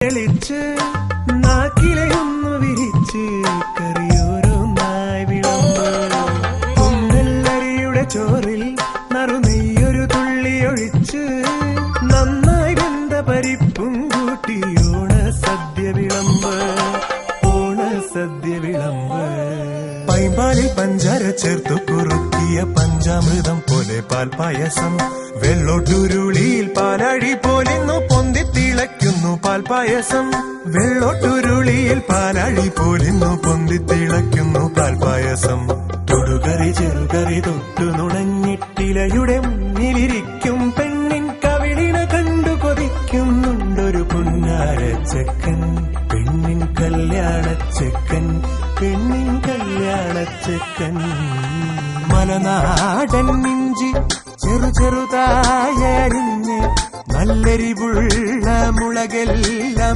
തെളിച്ച് നാക്കിലയൊന്നു വിരിച്ച് കറിയോരോന്നായി വിളമ്പ്. കുന്നല്ലരിയുടെ ചോറിൽ നറുനെയ്യൊരു തുള്ളിയൊഴിച്ച് നന്നായി വെന്ത പരിപ്പും കൂട്ടി ഓണസദ്യ വിളമ്പ്. ഓണസദ്യ വിളമ്പ്. പൈമ്പാലിൽ പഞ്ചാര ചേർത്തു കുറുക്കിയ പഞ്ചാമൃതം പോലെ പാൽപായസം. വെള്ളോട്ടുരുളിയിൽ പാലഴി പോലിന്നു പൊന്തി തിളയ്ക്കുന്നു പാൽപായസം. വെള്ളോട്ടുരുളിയിൽ പാലഴി പോലിന്നു പൊന്തി തിളയ്ക്കുന്നു പാൽപായസം. തൊടുകറി ചെറുകറി തൊട്ടു നുണഞ്ഞിട്ടിലയുടെ മുന്നിലിരിക്കും പെണ്ണിൻ കവിളിന കണ്ടു കൊതിക്കുന്നുണ്ടൊരു പുന്നാരച്ചക്കൻ. പെണ്ണിൻ കല്യാണച്ചക്കൻ. പെണ്ണിൻ കല്യാണച്ചക്കൻ. മലനാടൻ ഇഞ്ചി ചെറുതായരിഞ്ഞ് നല്ലെരിവുള്ള മുളകെല്ലാം